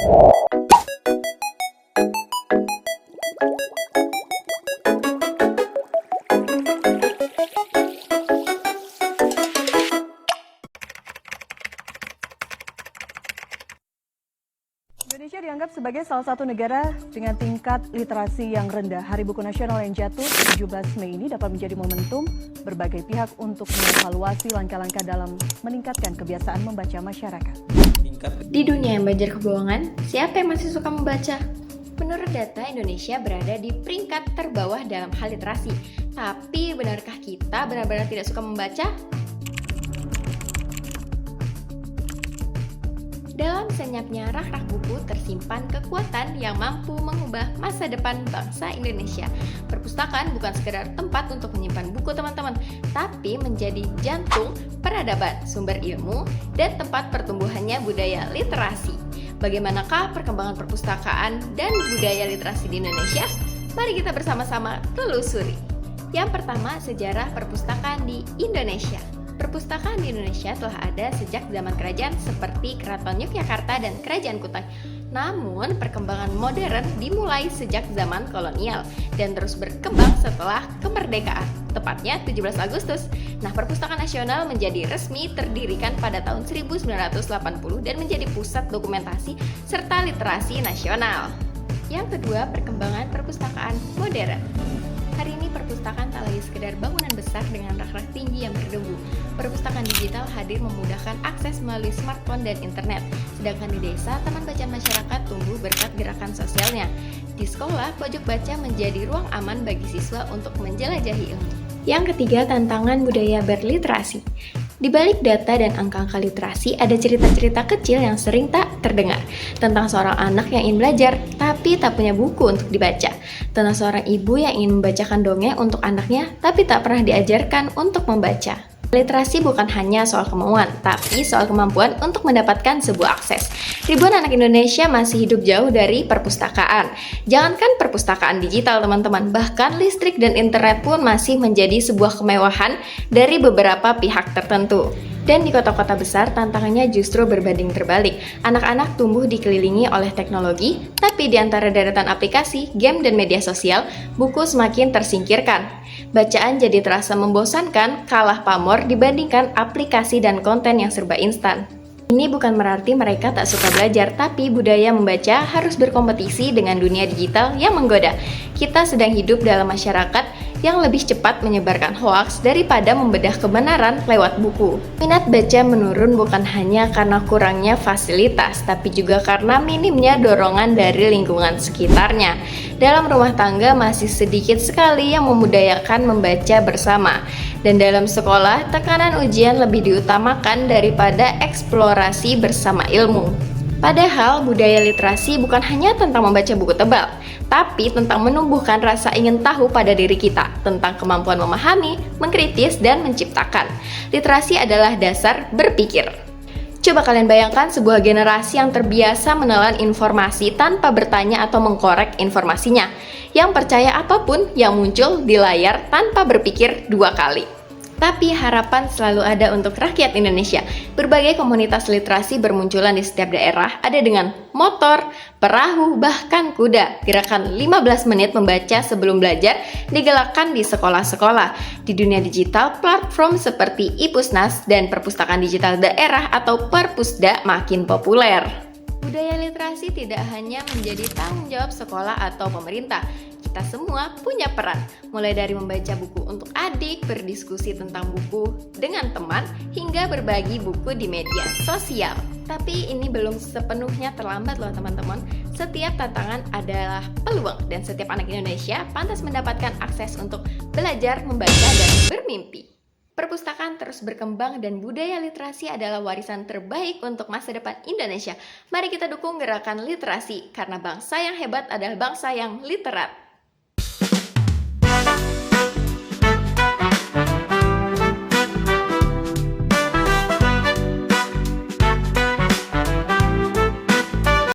Indonesia dianggap sebagai salah satu negara dengan tingkat literasi yang rendah. Hari Buku Nasional yang jatuh 17 Mei ini dapat menjadi momentum berbagai pihak untuk mengevaluasi langkah-langkah dalam meningkatkan kebiasaan membaca masyarakat. Di dunia yang banjir kebohongan, siapa yang masih suka membaca? Menurut data, Indonesia berada di peringkat terbawah dalam hal literasi. Tapi benarkah kita benar-benar tidak suka membaca? Dalam senyapnya rak-rak buku tersimpan kekuatan yang mampu mengubah masa depan bangsa Indonesia. Perpustakaan bukan sekedar tempat untuk menyimpan buku teman-teman, tapi menjadi jantung peradaban, sumber ilmu, dan tempat pertumbuhannya budaya literasi. Bagaimanakah perkembangan perpustakaan dan budaya literasi di Indonesia? Mari kita bersama-sama telusuri. Yang pertama, sejarah perpustakaan di Indonesia. Perpustakaan di Indonesia telah ada sejak zaman kerajaan seperti Keraton Yogyakarta dan Kerajaan Kutai. Namun, perkembangan modern dimulai sejak zaman kolonial dan terus berkembang setelah kemerdekaan, tepatnya 17 Agustus. Nah, Perpustakaan Nasional menjadi resmi terdirikan pada tahun 1980 dan menjadi pusat dokumentasi serta literasi nasional. Yang kedua, perkembangan perpustakaan modern. Hari ini perpustakaan tak lagi sekedar bangunan besar dengan rak-rak tinggi yang berdebu. Perpustakaan digital hadir memudahkan akses melalui smartphone dan internet. Sedangkan di desa, taman bacaan masyarakat tumbuh berkat gerakan sosialnya. Di sekolah, pojok baca menjadi ruang aman bagi siswa untuk menjelajahi ilmu. Yang ketiga, tantangan budaya berliterasi. Di balik data dan angka-angka literasi, ada cerita-cerita kecil yang sering tak terdengar. Tentang seorang anak yang ingin belajar, tapi tak punya buku untuk dibaca. Tentang seorang ibu yang ingin membacakan dongeng untuk anaknya, tapi tak pernah diajarkan untuk membaca. Literasi bukan hanya soal kemauan, tapi soal kemampuan untuk mendapatkan sebuah akses. Ribuan anak Indonesia masih hidup jauh dari perpustakaan. Jangankan perpustakaan digital, teman-teman, bahkan listrik dan internet pun masih menjadi sebuah kemewahan dari beberapa pihak tertentu. Dan di kota-kota besar, tantangannya justru berbanding terbalik. Anak-anak tumbuh dikelilingi oleh teknologi, tapi di antara deretan aplikasi, game, dan media sosial, buku semakin tersingkirkan. Bacaan jadi terasa membosankan, kalah pamor dibandingkan aplikasi dan konten yang serba instan. Ini bukan berarti mereka tak suka belajar, tapi budaya membaca harus berkompetisi dengan dunia digital yang menggoda. Kita sedang hidup dalam masyarakat yang lebih cepat menyebarkan hoaks daripada membedah kebenaran lewat buku. Minat baca menurun bukan hanya karena kurangnya fasilitas, tapi juga karena minimnya dorongan dari lingkungan sekitarnya. Dalam rumah tangga masih sedikit sekali yang memudayakan membaca bersama. Dan dalam sekolah, tekanan ujian lebih diutamakan daripada eksplorasi bersama ilmu. Padahal budaya literasi bukan hanya tentang membaca buku tebal, tapi tentang menumbuhkan rasa ingin tahu pada diri kita, tentang kemampuan memahami, mengkritis, dan menciptakan. Literasi adalah dasar berpikir. Coba kalian bayangkan sebuah generasi yang terbiasa menelan informasi tanpa bertanya atau mengkorek informasinya, yang percaya apapun yang muncul di layar tanpa berpikir dua kali. Tapi harapan selalu ada untuk rakyat Indonesia. Berbagai komunitas literasi bermunculan di setiap daerah, ada dengan motor, perahu, bahkan kuda. Gerakan 15 menit membaca sebelum belajar digalakkan di sekolah-sekolah. Di dunia digital, platform seperti iPusnas dan perpustakaan digital daerah atau Perpusda makin populer. Budaya literasi tidak hanya menjadi tanggung jawab sekolah atau pemerintah. Kita semua punya peran, mulai dari membaca buku untuk adik, berdiskusi tentang buku dengan teman, hingga berbagi buku di media sosial. Tapi ini belum sepenuhnya terlambat loh teman-teman. Setiap tantangan adalah peluang, dan setiap anak Indonesia pantas mendapatkan akses untuk belajar, membaca, dan bermimpi. Perpustakaan terus berkembang dan budaya literasi adalah warisan terbaik untuk masa depan Indonesia. Mari kita dukung gerakan literasi, karena bangsa yang hebat adalah bangsa yang literat.